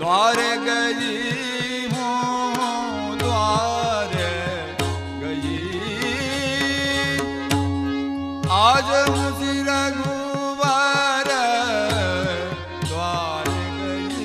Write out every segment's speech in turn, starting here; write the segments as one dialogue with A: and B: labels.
A: द्वारे गई हूँ द्वारे गई आज मुझे रघुवर द्वारे गई।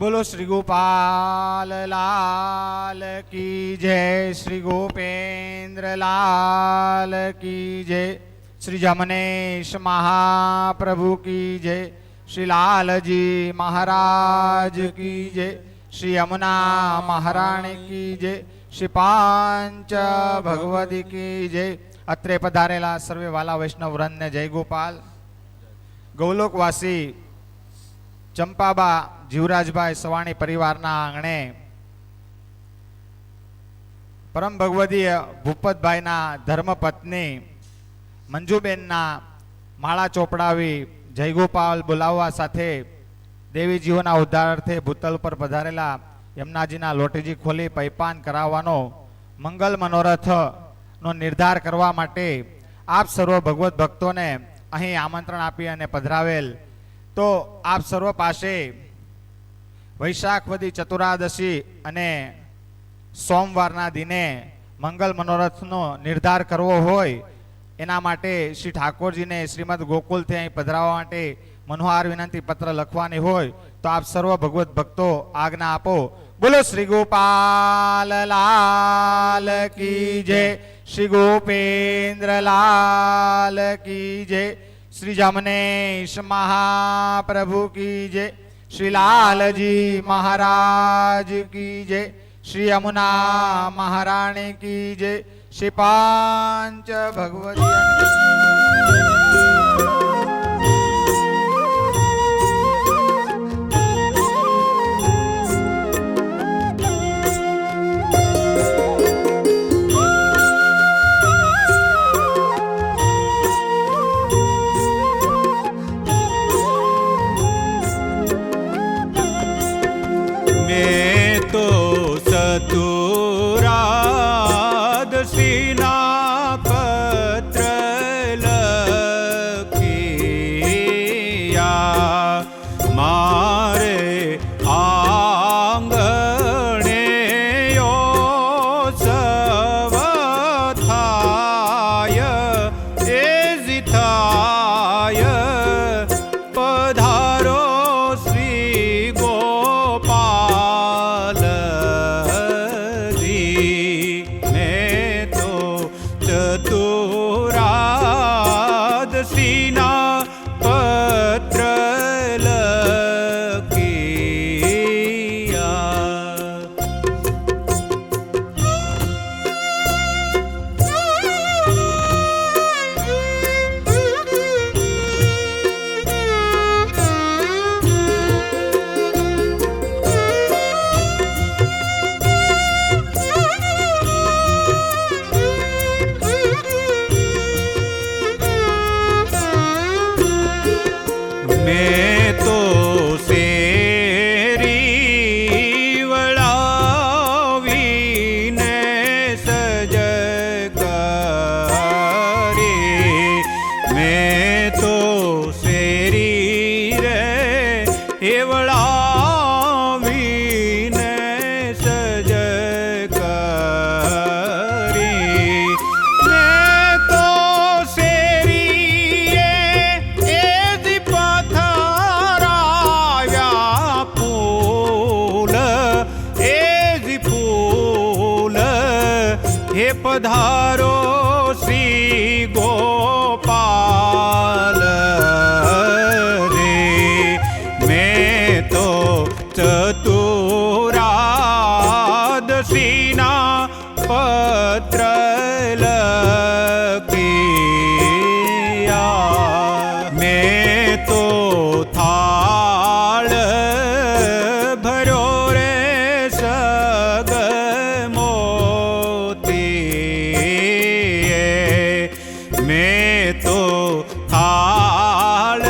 B: बोलो श्री गोपाल लाल की जय, श्री गोपेंद्र लाल की जय, श्री जमनेश महाप्रभु की जय, श्री लालजी महाराज की जय, श्री यमुना महाराणी की जय, श्री पांच भगवती की जय। અત્રે પધારેલા સર્વે વાલા વૈષ્ણવ વૃંદને જય ગોપાલ। ગૌલોકવાસી ચંપાબા જીવરાજભાઈ સવાણી પરિવારના આંગણે પરમ ભગવદીય ભૂપતભાઈના ધર્મપત્ની મંજુબેનના માળા ચોપડાવી જયગોપાલ બોલાવવા સાથે દેવીજીઓના ઉદ્ધારાર્થે ભૂતલ પર પધારેલા યમુનાજીના લોટીજી ખોલી પૈપાન કરાવવાનો મંગલ મનોરથનો નિર્ધાર કરવા માટે આપ સર્વ ભગવત ભક્તોને અહીં આમંત્રણ આપી અને પધરાવેલ। તો આપ સર્વ પાસે વૈશાખ વદી ચતુરાદશી અને સોમવારના દિને મંગલ મનોરથનો નિર્ધાર કરવો હોય એના માટે શ્રી ઠાકોરજીને શ્રીમદ ગોકુલથી અહીં પધરાવવા માટે મનોહાર વિનંતી પત્ર લખવાની હોય તો આપ સર્વ ભગવત ભક્તો આજ્ઞા આપો। બોલો શ્રી ગોપાલ લાલ કી જય, શ્રી ગોપેન્દ્ર લાલ की जय, श्री जमनेश महाप्रभु की जय, श्री लालजी महाराज की जय, श्री यमुना महाराणी की जय, श्री पांच भगवती
C: चतुरादशीना पत्र लखिया मारे आंगणे योत्सव थाय एजिथाय पधारो श्री गोपाल चतुरादशीना पत्र लखिया। मैं तो सेरी वड़ावीने सज करे, मैं तो सेरी रे वड़ावीने सज करे, मैं तो सेरी हे पधारो श्री गोपाल रे, मैं तो चतुरादशीना पत्र लखिया, मैं तो थाल भरो रे सग मैं तो थाल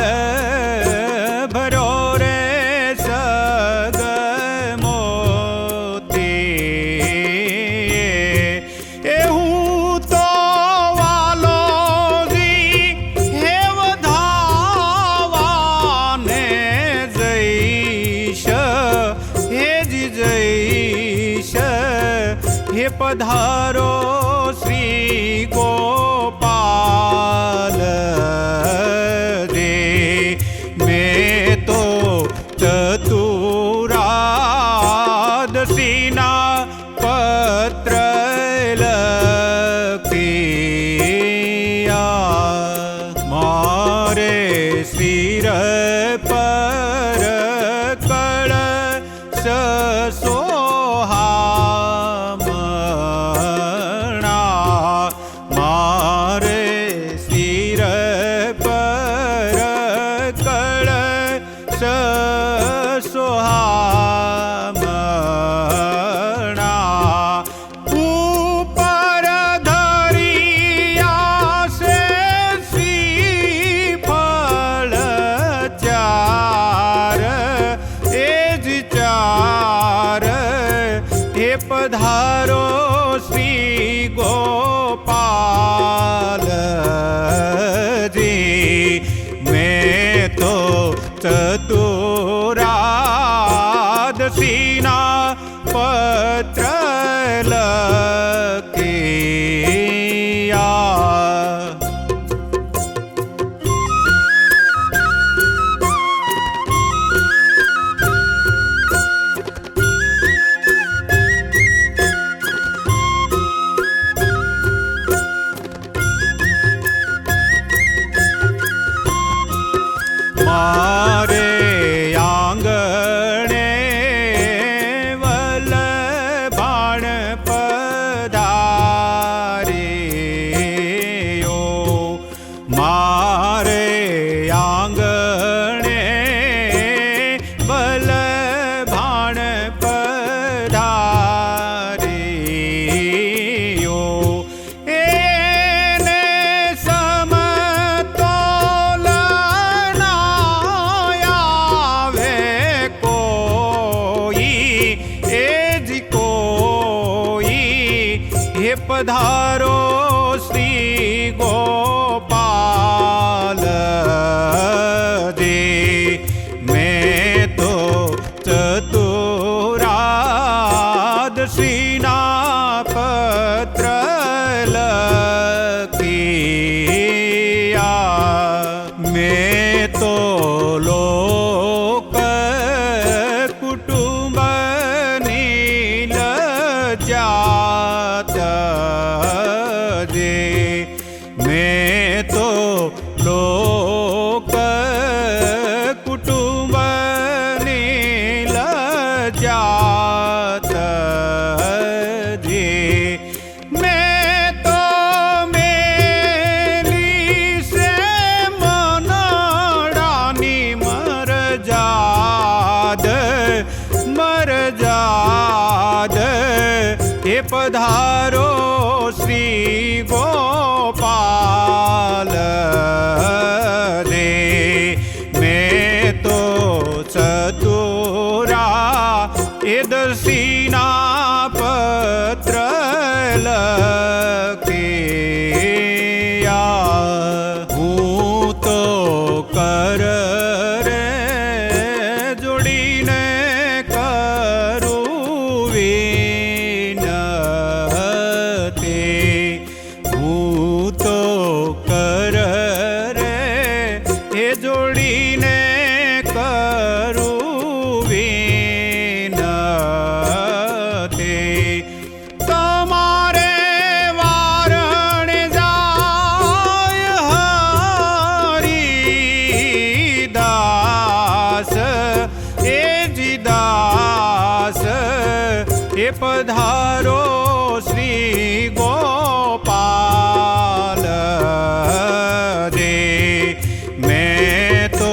C: પધારો શ્રી ગોપાલ રે મેં તો ચતુરાદશીના પત્ર લખિયા મારે શિર પર કળશ સોહામણા મારે શિર પર કળશ સોહામણા ઉપર ધરિયા છે શ્રીફળ ચાર એ જ ચાર હે પધારો શ્રી ગોપાલ જી મેં તો ચતુરાદશીના પત્ર લખિયા મારે આંગણે વલભાણ પધાર્યો મારે આંગણે વલભાણ પધાર્યો એને સમતોલ આવે કોઈ એ જ કોઈ હે પધારો શ્રી ગોપાલ દે મેં તો ચતુરાદશીના પત્ર લખિયા મેં તો લોક કુટુંબની લજાત દે મેં તો લોક કુટુંબની લજાત દે મેં તો મેલી સે મનડાની મરજાદ મરજાદ હે પધારો શ્રી ગોપાલ દે મેં તો ચતુરા એ દશીના પત્ર લખિયા હું તો કર રે જોડીને કરું વિનતી હું તો કર રે એ જોડીને કરું વિનતી તમારે વારણે જાય હરિદાસ એ જી દાસ એ પધારો શ્રી ગોપાલ દે મેં તો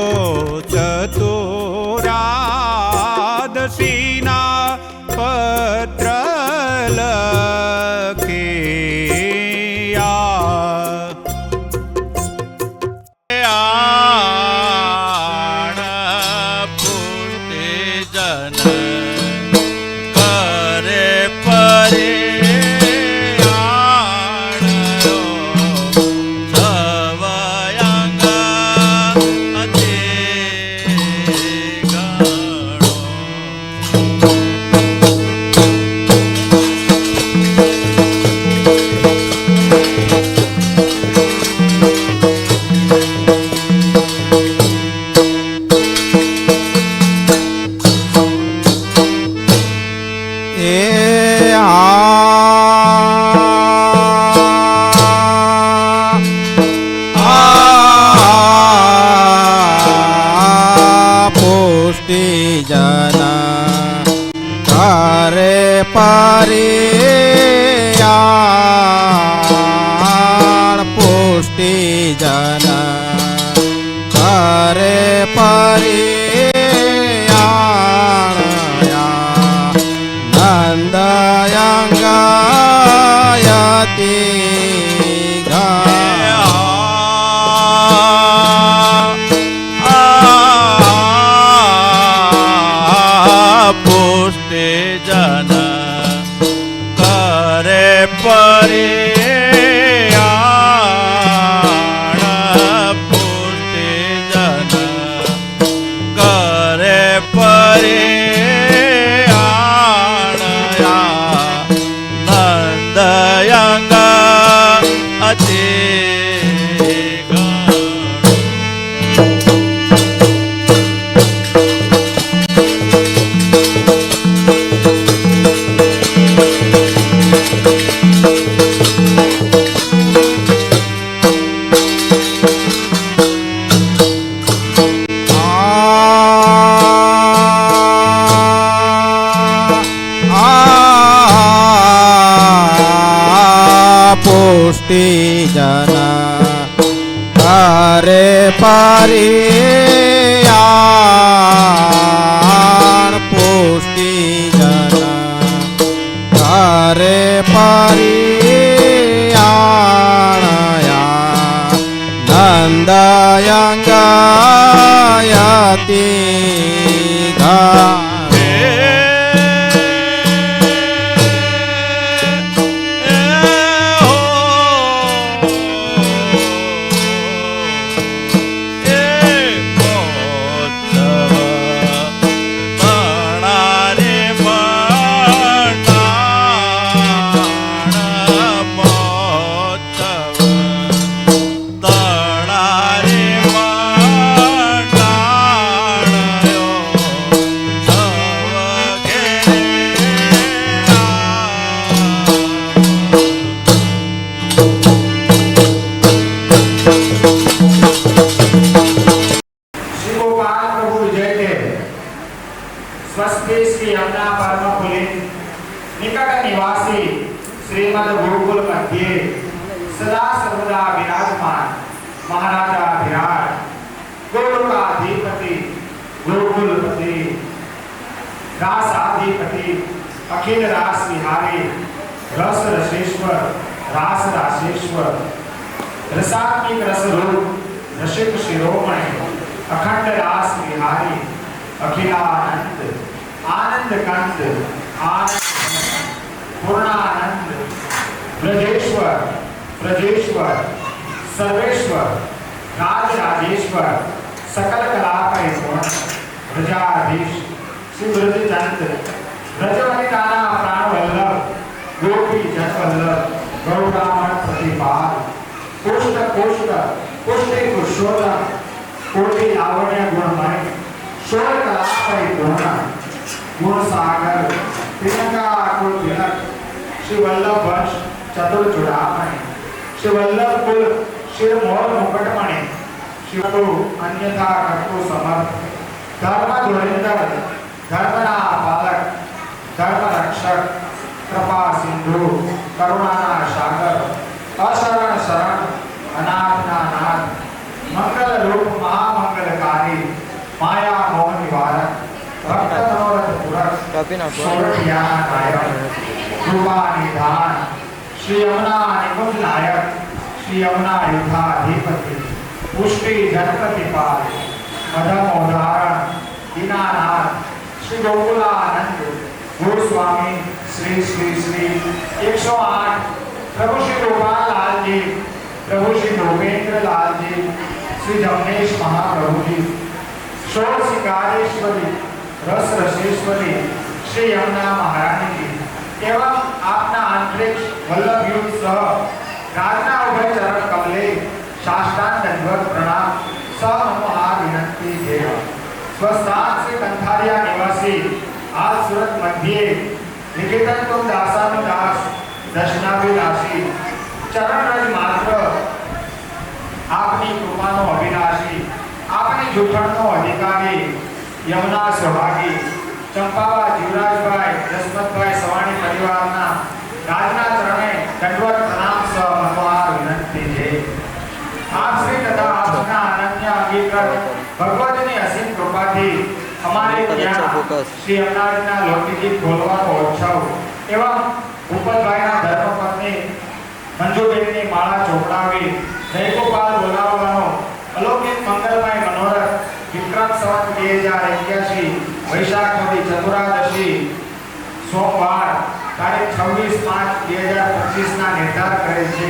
D: પુષ્ટિ જન કરે પરિયાણ પુષ્ટિ જન કરે પરિયાણ નંદયંગાયતિ
E: પુષ્ટિ જન કરે પરિયાણ પુષ્ટિ જન કરે પરિયાણ નંદયંગ અતિ
D: પુષ્ટિ જન કરે પરિયાણ પુષ્ટિ જન કરે પરિયાણ નંદયંગાયતિ
B: સ્વસ્તિ શ્રી અમના પરમ પુલિન નિકટ નિવાસી શ્રીમદ ગુરુકુલ મધ્યે સદા સર્વદા વિરાજમાન મહારાજા વિરાટ ગુરુકાધિપતિ ગુરુકુલપતિ રાસાધિપતિ અખિલ રાસ વિહારી રસ રસેશ્વર રાસ રાસેશ્વર રસાત્મિક રસરૂપ રસિક શિરોમણી અખંડ રાસ વિહારી અખિલાનંદ આનંદ કંદ આનંદ પૂર્ણાનંદ બ્રજેશ્વર બ્રજેશ્વર સર્વેશ્વર રાજરાજેશ્વર सकल कला परिपूर्ण प्रजाधीश श्री ब्रजचंद ब्रजवनिताना प्राण वल्लभ गोपी जन वल्लभ गौरामण प्रतिपाल पुष्ट पुष्ट पुष्टि पुरुषोत्तम कोटि लावण्य गुणमय शोर कला परिपूर्ण गुण सागर प्रियंका कुल तिलक श्री वल्लभ वंश चतुर चूड़ामणि श्री वल्लभ कुल शिर मोर मुकुटमणि शिवो अन्यथा कर्तु समर्थ धर्म धुरंधर धर्मना पालक धर्म रक्षक कृपा सिंधु करुणाना सागर अशरण शरण अनाथना नाथ मंगल रूप महामंगलकारी माया मोह निवारक भक्त मनोरथ पूरक सोरठियाना नायक कृपा निधान श्री यमुना निकुंज नायक श्री यमुना युद्धाधिपति पुष्टि जनप्रतिपाल मधम उदाहरण दीनानाथ श्री गोकुलानंद गोस्वामी श्री श्री श्री 108 प्रभु श्री गोपाल लाल जी प्रभु श्री गोविंद्र लाल जी श्री जमनेश महाप्रभु जी षोड़ सिंगारेश्वरी रस रसेश्वरी श्री यमुना महारानी जी एवं आपना अंतरिक्ष वल्लभ युग सह राजना उभय चरण कमले शास्त्रांग दंडवत प्रणाम सनमोहार विनंती है स्वस्थान से कंथारिया निवासी आज सूरत मध्य निकेतन तुम दासानुदास दर्शनाभिलाषी चरण रज मात्र आपनी कृपानो अभिलाषी आपनी जूठणनो अधिकारी યમુના સૌભાગી ચંપાવા જીવરાજભાઈ જસવંતભાઈ સવાણી પરિવારના રાજના ચરણે દંડવત પ્રણામ સહ મનોહાર વિનંતી છે. આપ શ્રી તથા આપના અનન્ય અંગીકાર ભગવતની અસીમ કૃપાથી અમારે ત્યાં શ્રી અમનાજીના લોકગીત બોલવાનો ઉત્સવ એવં ભૂપતભાઈના ધર્મપત્ની મંજુબેનની માળા ચોપડાવી જયગોપાલ બોલાવવાનો અલૌકિક મંગલમય મનોરથ વિક્રમ સંવત 2081 વૈશાખ સુદી ચતુરાદશી સોમવાર તારીખ 26/5/2025 ના નિર્ધાર કરેલ છે.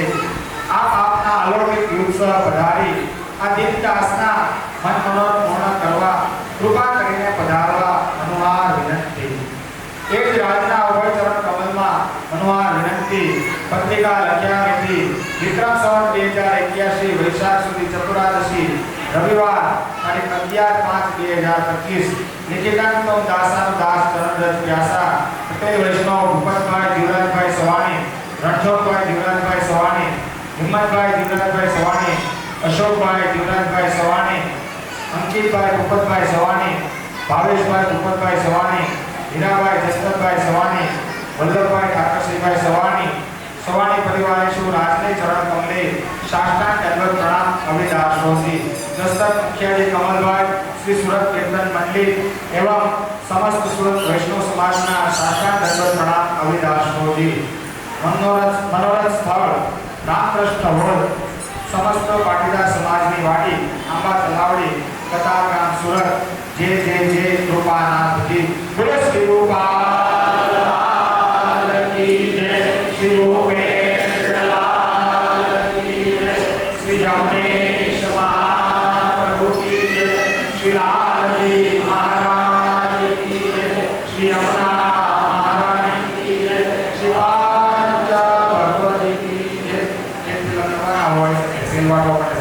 B: આપ આપના અલૌકિક યુગસહ પધારી આ દીપદાસના મન મનોરથ પૂર્ણ કરવા કૃપા કરીને પધારવા મનોહાર વિનંતી. એ જ રાજના અભયચરણ કમલમાં મનોહાર વિનંતી પત્રિકા લખ્યા નથી. વિક્રમ સંવત 2081 વૈશાખ સુદી ચતુરાદશી રવિવાર તારીખ 11/5/2025 નિકેતન દાસાનો દાસ ચરણરજ વ્યાસા પટેલ વૈષ્ણવ ભૂપતભાઈ જીવરાજભાઈ સવાણી રણછોડભાઈ જીવરાજભાઈ સવાણી હિંમતભાઈ જીવરાજભાઈ સવાણી અશોકભાઈ જીવરાજભાઈ સવાણી અંકિતભાઈ ભૂપતભાઈ સવાણી ભાવેશભાઈ ભૂપતભાઈ સવાણી હીરાભાઈ જસવંતભાઈ સવાણી વલ્લભભાઈ ઠાકરસિંહભાઈ સવાણી સવાણી પરિવારે શું રાજને ચરણ કમલે સાષ્ટાંગ દંડવત પ્રણામ અવિદાસોસી દસ્તક મુખ્યાજી કમલભાઈ શ્રી સુરત કીર્તન મંડળી એવં સમસ્ત સુરત વૈષ્ણવ સમાજના સાષ્ટાંગ દંડવત પ્રણામ અવિદાસોજી. મનોરથ સ્થળ રામકૃષ્ણ હોલ સમસ્ત પાટીદાર સમાજની વાડી આંબા તલાવડી કતારગામ સુરત જે કૃપાનાથજી. બોલો શ્રી ગોપાલ કી જય. શ્રી ગોપેન્દ્રલાલ કી જય. શ્રી જમનેશ મહાપ્રભુ કી જય. શ્રી લાલજી મહારાજ કી જય. શ્રી યમુના મહારાણી કી જય. શ્રી પાંચ ભગવતી કી જય. જેથી લખવાના હોય સેલવાટો માટે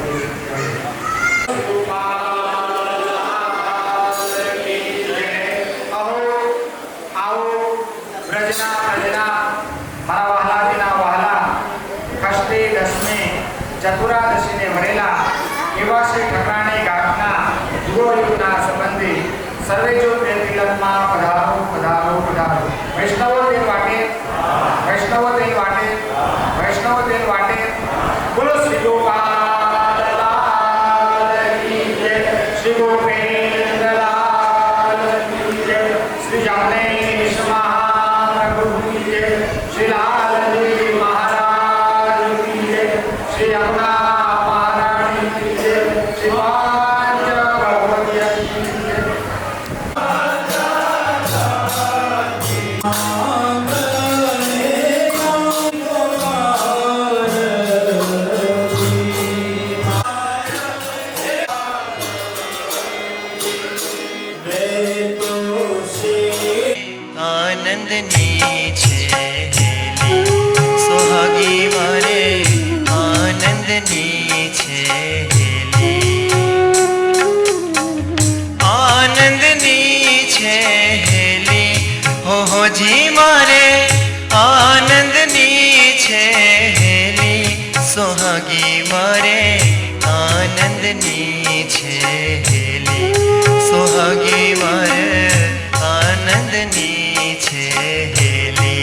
B: ચતુરાદશી ને વરેલા એવા શ્રી ઠકરાણી ગામના યુગોયુગના સંબંધી સર્વે જો પ્રેમ તિલકમાં પધારો પધારો પધારો. વૈષ્ણવો તેન વાટે વૈષ્ણવો તેન વાટે વૈષ્ણવો તેન વાટે. બોલો શ્રી ગોપાલ કી જય. શ્રી ગોપેન્દ્રલાલ કી જય. શ્રી જમનેશ મહાપ્રભુ કી જય. શ્રી લાલજી મહારાજ કી જય. શ્રી યમુના મહારાણી કી જય. શ્રી પાંચ ભગવતી કી જય.
F: આનંદની છે હેલી સોહાગી મારે આનંદની છે હેલી આનંદની છે હેલી હોજી મારે આનંદની છે હેલી સોહાગી મારે આનંદની છે હેલી સોહાગી મારે આનંદની છે હેલી.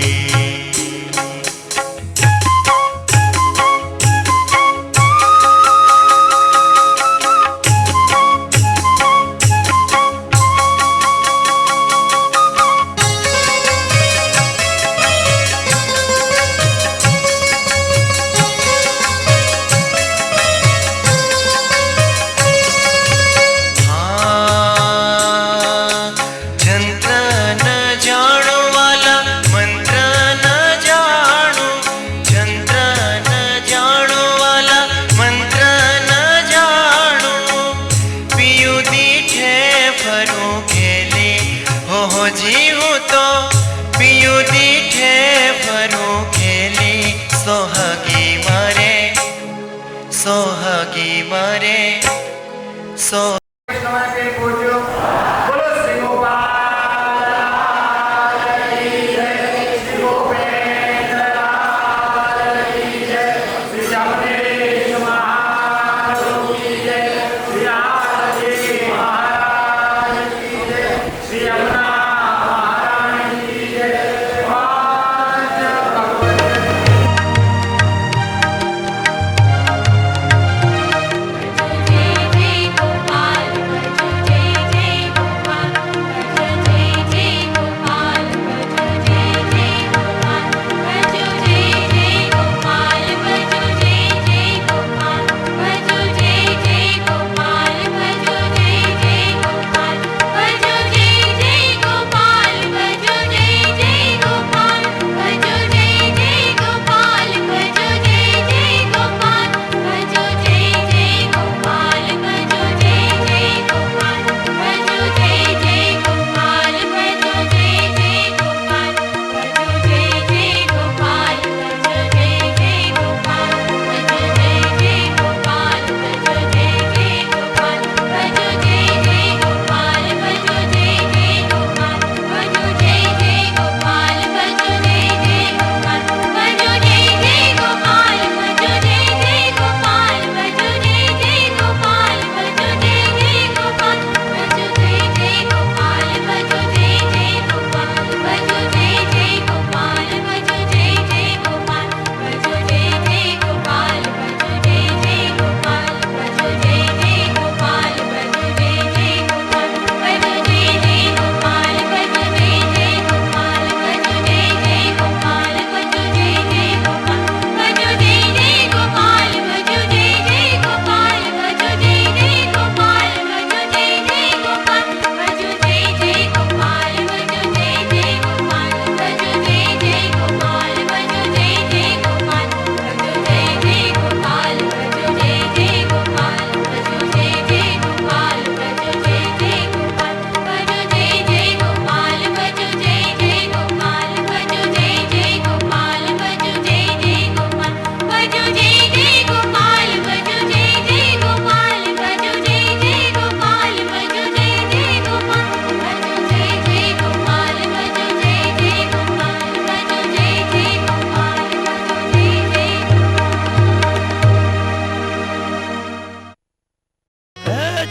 F: સોહાગી મારે સો
B: વૈષ્ણવને પેટ પૂજ્યો. બોલો શ્રી ગોપાલ કી જય. શ્રી ગોપેન્દ્રલાલ કી જય. શ્રી જમનેશ મહાપ્રભુ કી જય. શ્રી લાલજી મહારાજ કી જય.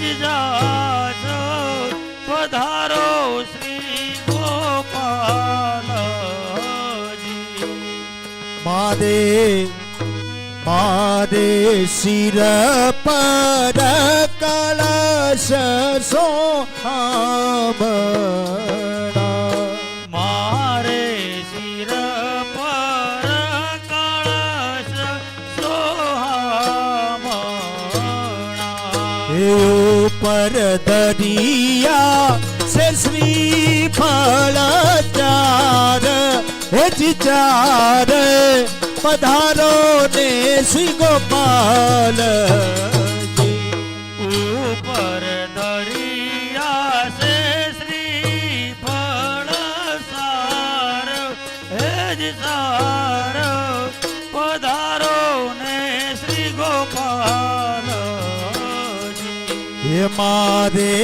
E: જાજો પધારો શ્રી ગોપાલજી.
D: મારે મારે શિર પર કળશ સોહામણા
E: મારે શિર પર કળશ સોહામણા.
D: એ ઉપર દરિયા સે શ્રી ફળ ચાર જ ચાર પધારો ને શ્રી ગોપાલ
E: ઉપર દરિયા સે શ્રી ફળ સાર હેજ સાર પધારો ને શ્રી ગોપાલજી.
D: હે મારે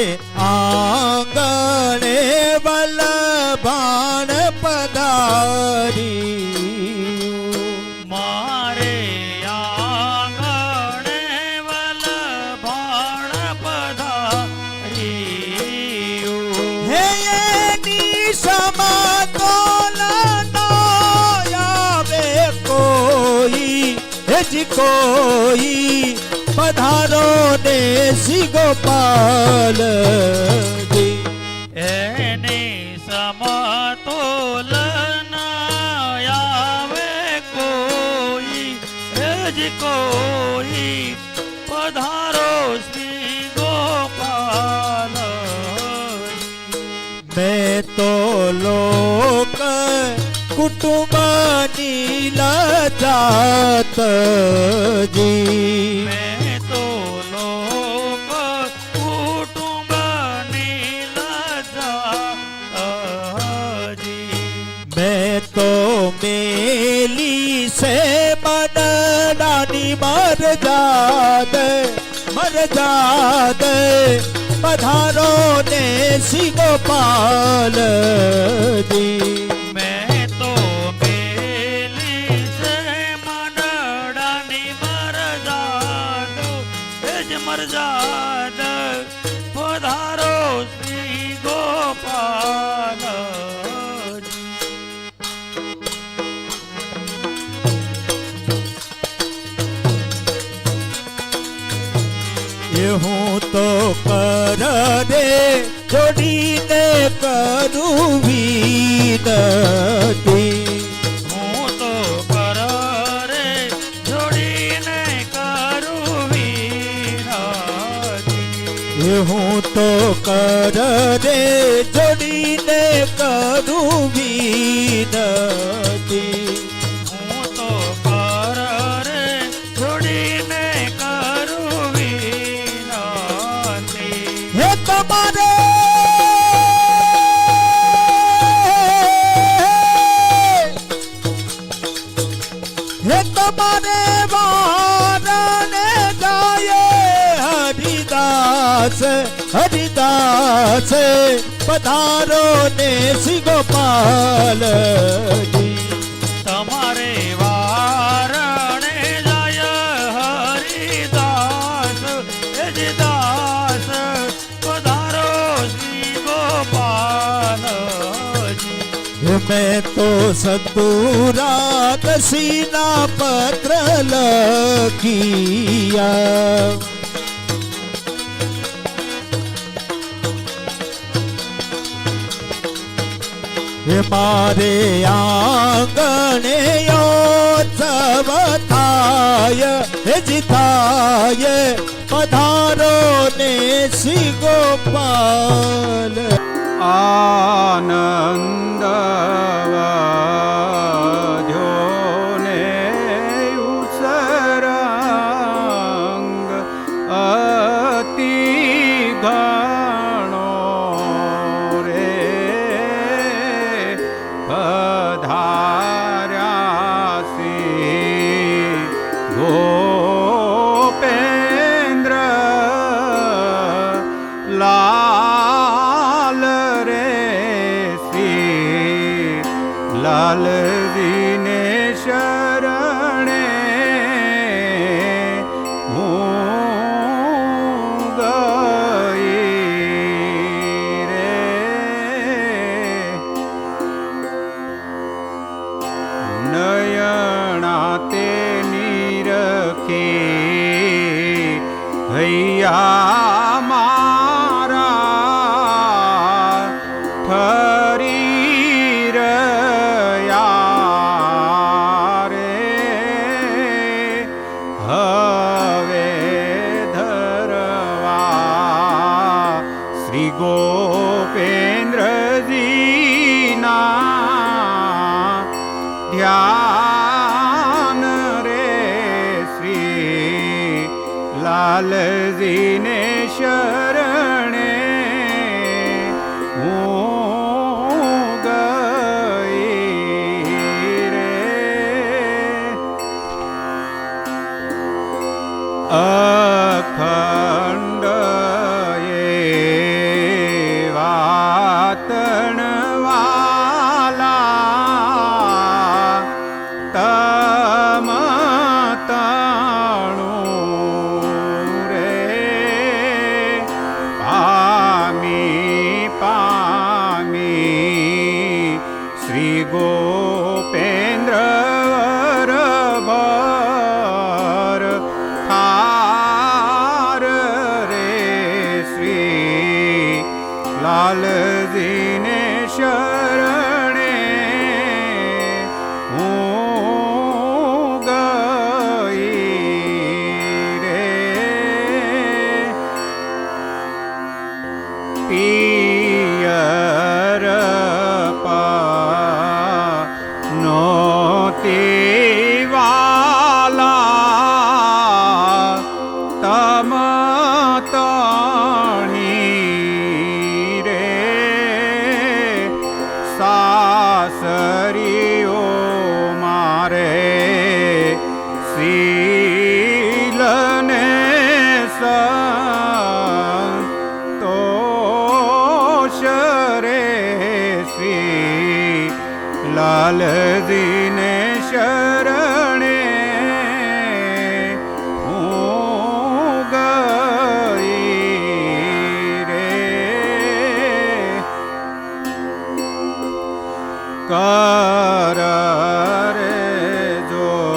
D: આંગણે વલ્લભાણ પધારી
E: મારે આંગણે વલ્લભાણ પધાર્યું.
D: હે એની સમતોલ આવે કોઈ જ કોઈ પધારો ને શ્રી ગોપાલ
E: એની સમતોલ ના આવે કોઈ જ કોઈ પધારો શ્રી ગોપાલ.
D: મેં તો લોક કુટુંબની લજાત જી
E: મેં તો લોક કુટુંબની લજાજી.
D: મેં તો મેલી સે મનડાની મરજાદ મરજાદ પધારો ને શ્રી ગોપાલ જી
E: મેં તો મેલી છે મંડળાની મરજાદ જ મરજાદ પધારો શ્રી ગોપાલજી.
D: એ હું તો કર રે જોડીને કરું વિનતી
E: હું તો કર રે જોડીને કરું વિનતી.
D: એ હું તો કર રે જોડીને કરું વિનતી
E: હું તો કર રે જોડીને કરું વિનતી.
D: હે તમારે હે તમારે વારણે ગાયે હરિદાસ હરિદાસ પધારો ને શ્રી ગોપાલ
E: તમારે વારણે જાય હરિદાસ એજ દાસ પધારો શ્રી ગોપાલજી.
D: મેં તો સદુરા દસીના પત્ર લખિયા મારે આંગણે યોત્સવ થાય જ થાય પધારો ને શ્રી ગોપાલ
C: આનંદ વધ્યો ને ઉસરાંગ અતિ ઘણો રે પધાર્યા શ્રી ગોપેન્દ્ર લાલ રે શ્રી પિયા મારા ઠરી રહ્યા રે હવે ધરવા શ્રી ગોપેન્દ્રજીના ધ્યાન રે શ્રી લાલજીને શરણે હું ગઈ રે અખંડ વાતણવાલા તમ તણું રે પામી પામી શ્રી ગોપેન્દ્ર વરભર થાર રે શ્રી લાલજીને શરણે હું ગઈ રે પિયર નોતી વાલા તમ તણી રે સાસરીઓ મારે શીલને સંતોષ રે શ્રી લાલજીને શરણે હું ગઈ રે કર રે જોડીને